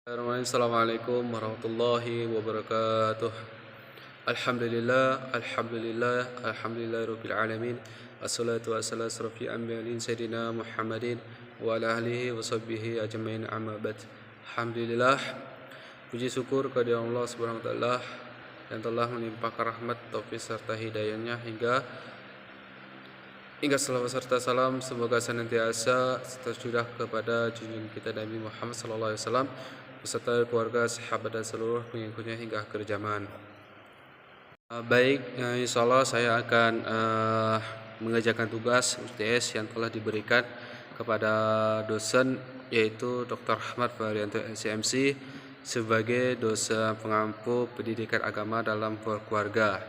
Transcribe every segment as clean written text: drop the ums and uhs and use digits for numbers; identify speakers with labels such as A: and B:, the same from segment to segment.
A: Assalamualaikum warahmatullahi wabarakatuh. Alhamdulillah rabbil alamin. Assalatu wassalamu asrafil anbiyaء sayyidina Muhammadin wa ala alihi wa sahbihi ajmain amma ba'd. Alhamdulillah, puji syukur kepada Allah Subhanahu wa taala yang telah melimpahkan rahmat, taufik serta hidayahnya hingga selawat serta salam semoga senantiasa tercurah kepada junjungan kita Nabi Muhammad sallallahu alaihi wasallam beserta keluarga, sahabat dan seluruh pengikutnya hingga akhir zaman. Insyaallah saya akan mengerjakan tugas UTS yang telah diberikan kepada dosen yaitu Dr. Ahmad Faryanto SCMC sebagai dosen pengampu pendidikan agama dalam keluarga.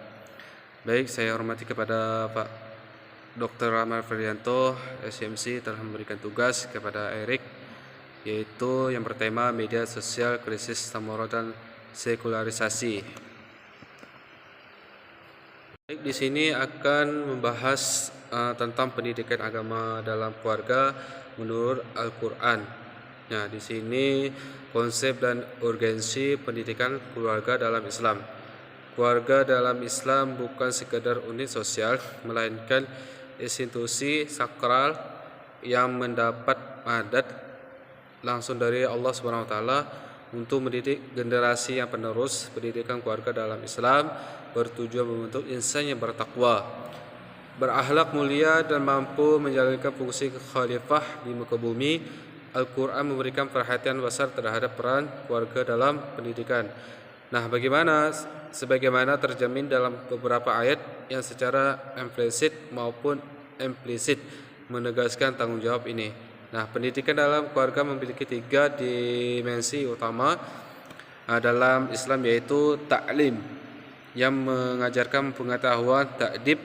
A: Baik, saya hormati kepada Pak Dr. Ahmad Faryanto SCMC telah memberikan tugas kepada Erik, yaitu yang bertema media sosial, krisis Samoro dan sekularisasi. Baik, di sini akan membahas tentang pendidikan agama dalam keluarga menurut Al-Qur'an. Nah, di sini konsep dan urgensi pendidikan keluarga dalam Islam. Keluarga dalam Islam bukan sekadar unit sosial, melainkan institusi sakral yang mendapat mandat langsung dari Allah Subhanahu wa taala untuk mendidik generasi yang penerus. Pendidikan keluarga dalam Islam bertujuan membentuk insan yang bertakwa, berakhlak mulia dan mampu menjalankan fungsi khalifah di muka bumi. Al-Qur'an memberikan perhatian besar terhadap peran keluarga dalam pendidikan. Nah, sebagaimana terjamin dalam beberapa ayat yang secara implisit maupun implisit menegaskan tanggung jawab ini. Nah, pendidikan dalam keluarga memiliki 3 dimensi utama dalam Islam, yaitu ta'lim yang mengajarkan pengetahuan, ta'dib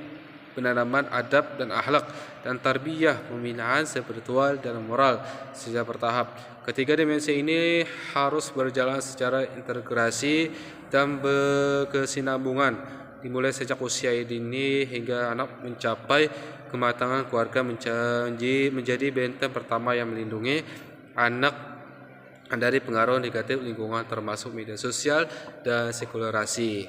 A: penanaman adab dan akhlak, dan tarbiyah pembinaan spiritual dan moral secara bertahap. Ketiga dimensi ini harus berjalan secara integrasi dan berkesinambungan, dimulai sejak usia dini hingga anak mencapai kematangan. Keluarga menjadi benteng pertama yang melindungi anak dari pengaruh negatif lingkungan termasuk media sosial dan sekularisasi.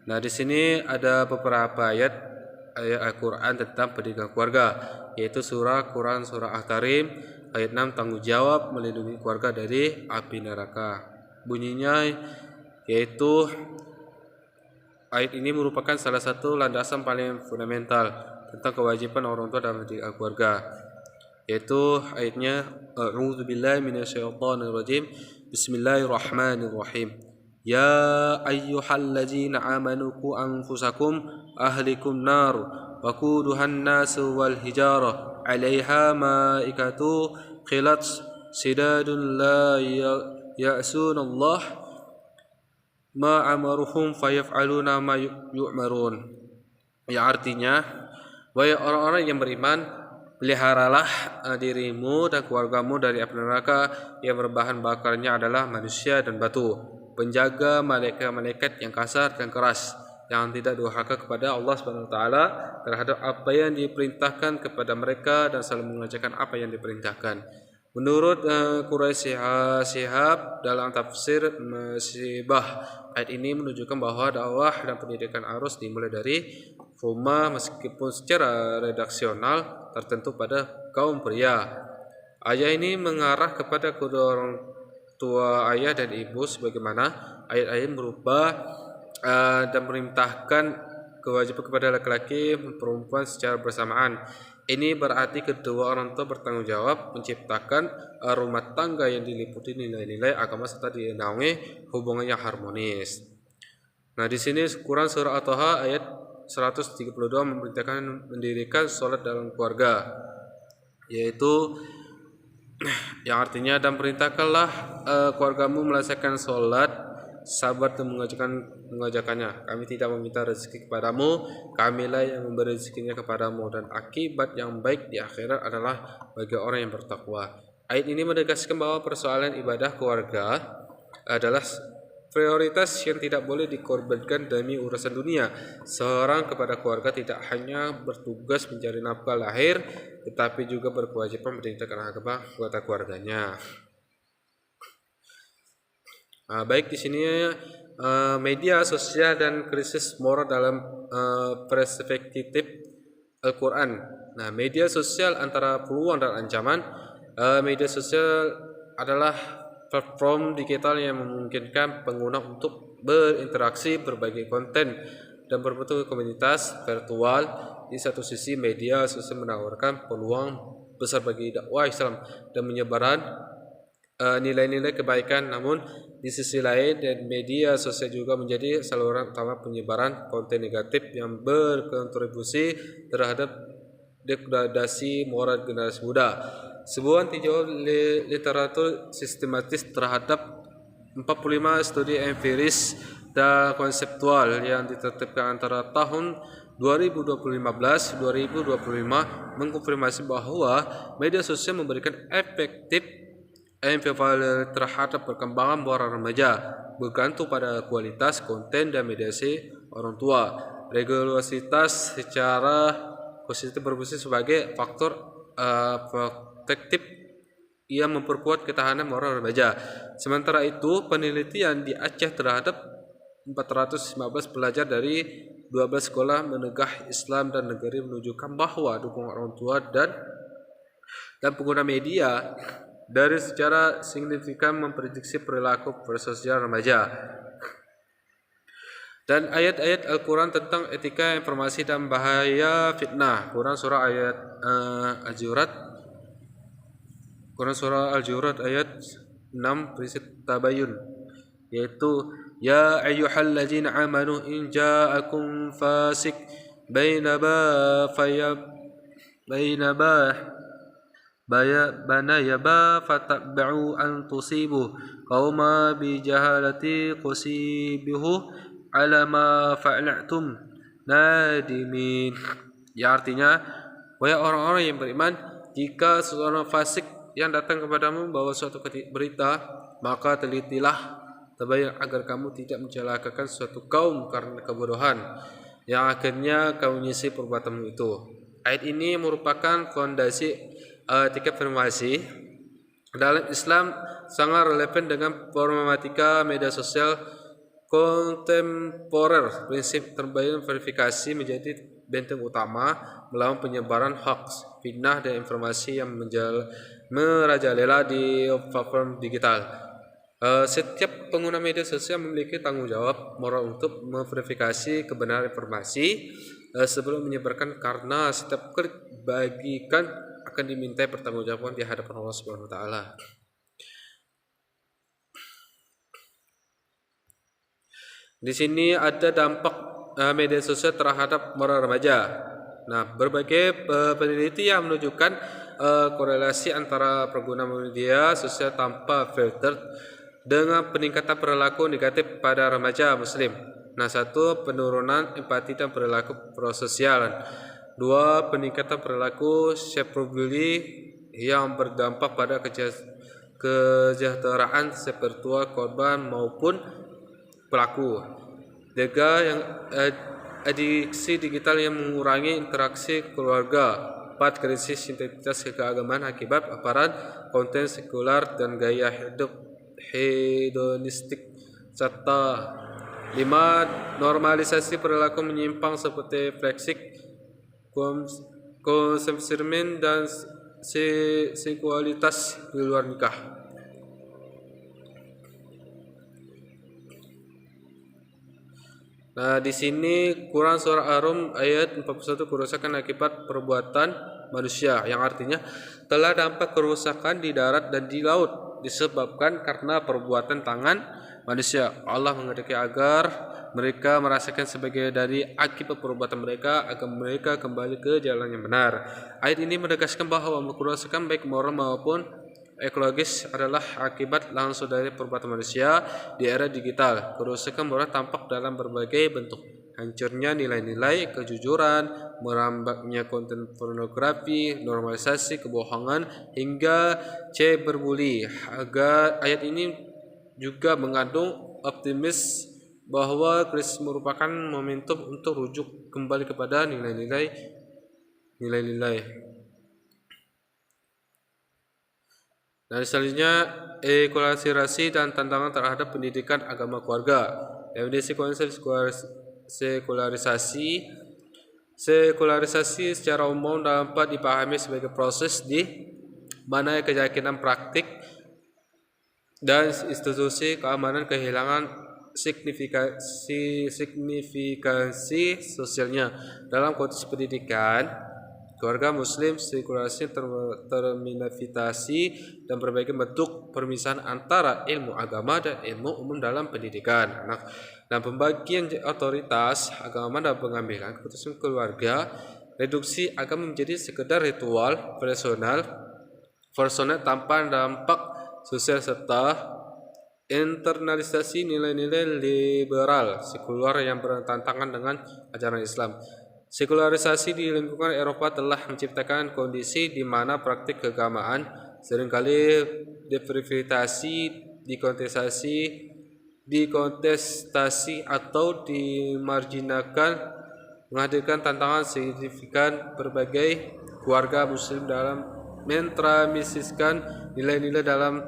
A: Nah, di sini ada beberapa ayat Al-Qur'an tentang pendidikan keluarga, yaitu surah Quran surah At-Tahrim ayat 6, tanggung jawab melindungi keluarga dari api neraka. Bunyinya yaitu ayat ini merupakan salah satu landasan paling fundamental tentang kewajiban orang tua dalam mendidik keluarga, yaitu ayatnya a'udzubillahi minasyaitonirrajim, bismillahirrahmanirrahim. Ya ayyuhalladzina amanu qu anfusakum ahlikum nar wa quduhan nasu wal hijarah 'alaiha malaikatu qilat sidadun la ya'sunallah ma amaruhum fayaf'aluna ma yu'marun. Yang artinya, wahai orang-orang yang beriman, peliharalah dirimu dan keluargamu dari api neraka yang berbahan bakarnya adalah manusia dan batu. Penjaga malaikat-malaikat yang kasar dan keras, yang tidak durhaka kepada Allah Subhanahu wa taala terhadap apa yang diperintahkan kepada mereka dan selalu mengerjakan apa yang diperintahkan. Menurut Quraisy Shihab dalam tafsir Musibah, ayat ini menunjukkan bahwa dakwah dan pendidikan harus dimulai dari rumah, meskipun secara redaksional tertentu pada kaum pria. Ayat ini mengarah kepada kedua orang tua, ayah dan ibu, sebagaimana ayat-ayat berubah dan memerintahkan kewajiban kepada laki-laki dan perempuan secara bersamaan. Ini berarti kedua orang tua bertanggung jawab menciptakan rumah tangga yang diliputi nilai-nilai agama serta dinaungi hubungan yang harmonis. Nah, di sini Quran surah At-Taha ayat 132 memerintahkan mendirikan sholat dalam keluarga, yaitu yang artinya, dan perintahkanlah keluargamu melaksanakan sholat, sabar dan mengajarkannya. Kami tidak meminta rezeki kepadamu, kamilah yang memberi rezekinya kepadamu, dan akibat yang baik di akhirat adalah bagi orang yang bertakwa. Ayat ini menegaskan bahwa persoalan ibadah keluarga adalah prioritas yang tidak boleh dikorbankan demi urusan dunia. Seorang kepada keluarga tidak hanya bertugas mencari nafkah lahir, tetapi juga berkewajiban mendidik agama kepada keluarganya. Baik di sini media sosial dan krisis moral dalam perspektif Al-Quran. Nah, media sosial antara peluang dan ancaman. Media sosial adalah platform digital yang memungkinkan pengguna untuk berinteraksi, berbagi konten, dan berbentuk komunitas virtual. Di satu sisi, media sosial menawarkan peluang besar bagi dakwah Islam dan menyebaran nilai-nilai kebaikan. Namun di sisi lain, dan media sosial juga menjadi saluran utama penyebaran konten negatif yang berkontribusi terhadap degradasi moral generasi muda. Sebuah tinjauan literatur sistematis terhadap 45 studi empiris dan konseptual yang ditetapkan antara tahun 2015 mengkonfirmasi bahwa media sosial memberikan efektif amplifier terhadap perkembangan moral remaja, bergantung pada kualitas konten dan mediasi orang tua. Regularitas secara positif berfungsi sebagai faktor protektif yang memperkuat ketahanan moral remaja. Sementara itu, penelitian di Aceh terhadap 415 pelajar dari 12 sekolah menengah Islam dan negeri menunjukkan bahwa dukungan orang tua dan pengguna media dari secara signifikan memprediksi perilaku bersosial remaja. Dan ayat-ayat Al-Quran tentang etika informasi dan bahaya fitnah. Quran surah Al-Jurat ayat 6 prinsip tabayun, yaitu ya ayyuhalladzina amanu in ja'akum fasik bainaba fatabba'u an tusibu qauma bijahalati qusibihu ala ma fa'altum nadimin. Ya, artinya, wahai orang-orang yang beriman, jika seorang fasik yang datang kepadamu membawa suatu berita, maka telitilah, tabayun agar kamu tidak mencelakakan suatu kaum karena kebodohan yang akhirnya kamu menyisi perbuatanmu itu. Ayat ini merupakan fondasi etika informasi dalam Islam, sangat relevan dengan problematika media sosial kontemporer. Prinsip terbayun verifikasi menjadi benteng utama melawan penyebaran hoax, fitnah, dan informasi yang merajalela di platform digital. Setiap pengguna media sosial memiliki tanggung jawab moral untuk memverifikasi kebenaran informasi sebelum menyebarkan, karena setiap klik bagikan akan dimintai pertanggungjawaban di hadapan Allah Subhanahu wa taala. Di sini ada dampak media sosial terhadap moral remaja. Nah, berbagai peneliti yang menunjukkan korelasi antara pengguna media sosial tanpa filter dengan peningkatan perilaku negatif pada remaja muslim. Nah, 1. Penurunan empati dan perilaku prososial. 2. Peningkatan perilaku cyberbully yang berdampak pada kesejahteraan spiritual korban maupun pelaku. 3. Yang adiksi digital yang mengurangi interaksi keluarga. 4. Krisis identitas keagamaan akibat paparan konten sekular dan gaya hidup hedonistik. Serta 5. Normalisasi perilaku menyimpang seperti flexing, konsumerisme, dan seksualitas di luar nikah. Nah, di sini Quran surah Ar-Rum ayat 41, kerusakan akibat perbuatan manusia, yang artinya telah dampak kerusakan di darat dan di laut disebabkan karena perbuatan tangan manusia. Allah menghendaki agar mereka merasakan sebagai dari akibat perbuatan mereka agar mereka kembali ke jalan yang benar. Ayat ini menegaskan bahwa kerusakan baik moral maupun ekologis adalah akibat langsung dari perbuatan manusia di era digital. Kerusakan moral tampak dalam berbagai bentuk: hancurnya nilai-nilai kejujuran, merambaknya konten pornografi, normalisasi kebohongan, hingga cyberbully. Ayat ini juga mengandung optimis bahwa krisis merupakan momentum untuk rujuk kembali kepada nilai-nilai. Nah, selanjutnya ekolarisasi dan tantangan terhadap pendidikan agama keluarga. Definisi konsep sekularisasi. Sekularisasi secara umum dapat dipahami sebagai proses di mana keyakinan praktik dan institusi keamanan kehilangan signifikansi sosialnya. Dalam konteks pendidikan keluarga Muslim, sekularasi terminavitasi dan berbagai bentuk permisahan antara ilmu agama dan ilmu umum dalam pendidikan anak dan pembagian otoritas agama dan pengambilan keputusan keluarga. Reduksi agama menjadi sekedar ritual personal tanpa dampak sosial serta internalisasi nilai-nilai liberal sekular yang bertentangan dengan ajaran Islam. Sekularisasi di lingkungan Eropa telah menciptakan kondisi di mana praktik keagamaan seringkali diprioritasasi, dikontestasi atau dimarginalkan, menghadirkan tantangan signifikan berbagai keluarga Muslim dalam mentransmisikan nilai-nilai dalam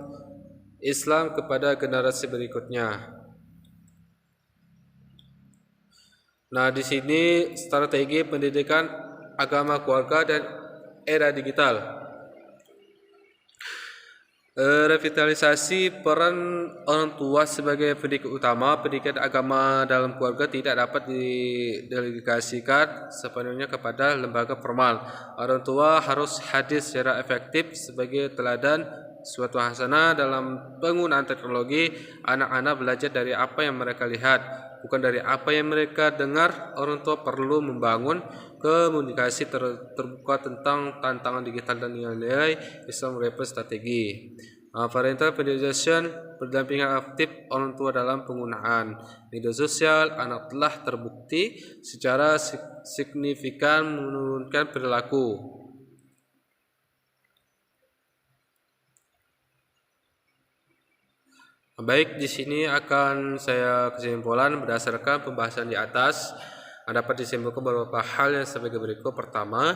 A: Islam kepada generasi berikutnya. Nah, di sini strategi pendidikan agama keluarga dan era digital. Revitalisasi peran orang tua sebagai pendidik utama. Pendidikan agama dalam keluarga tidak dapat didelegasikan sepenuhnya kepada lembaga formal. Orang tua harus hadir secara efektif sebagai teladan suatu hasanah dalam penggunaan teknologi. Anak-anak belajar dari apa yang mereka lihat, bukan dari apa yang mereka dengar. Orang tua perlu membangun komunikasi terbuka tentang tantangan digital dan nilai-nilai Islam merupakan strategi. Parental pendidikan, pendampingan aktif orang tua dalam penggunaan media sosial. Anak telah terbukti secara signifikan menurunkan perilaku. Baik, di sini akan saya kesimpulan berdasarkan pembahasan di atas. Dapat disimpulkan beberapa hal yang sebagai berikut. Pertama,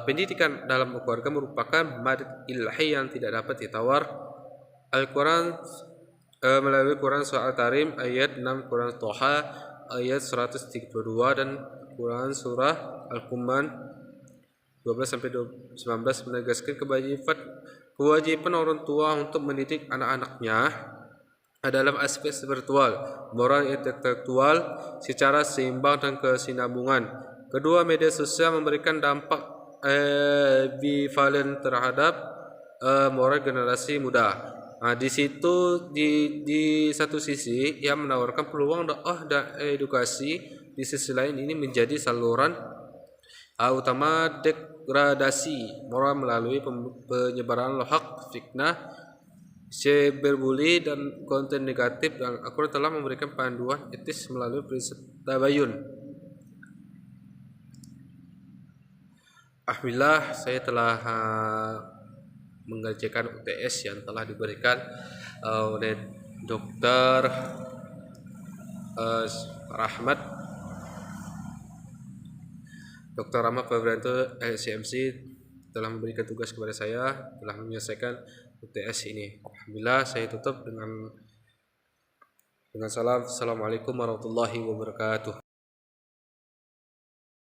A: pendidikan dalam keluarga merupakan madat ilahi yang tidak dapat ditawar. Al-Quran melalui Quran Surah Al-Tarim ayat 6, Quran Toha ayat 132 dan Quran Surah Al-Quman 12-19 menegaskan kewajiban orang tua untuk mendidik anak-anaknya dalam aspek spiritual, moral, intelektual secara seimbang dan kesinambungan. Kedua, media sosial memberikan dampak ambivalen terhadap moral generasi muda. Nah, di situ di satu sisi ia menawarkan peluang dakwah dan edukasi, di sisi lain ini menjadi saluran utama degradasi moral melalui penyebaran hoax, fitnah, cyberbully dan konten negatif. Dan Al-Quran telah memberikan panduan etis melalui prinsip tabayun. Alhamdulillah, saya telah mengerjakan UTS yang telah diberikan oleh Dr. Rahmat Febrianto LCMC telah memberikan tugas kepada saya, telah menyelesaikan UTS ini. Alhamdulillah, saya tutup dengan salam. Assalamualaikum warahmatullahi wabarakatuh.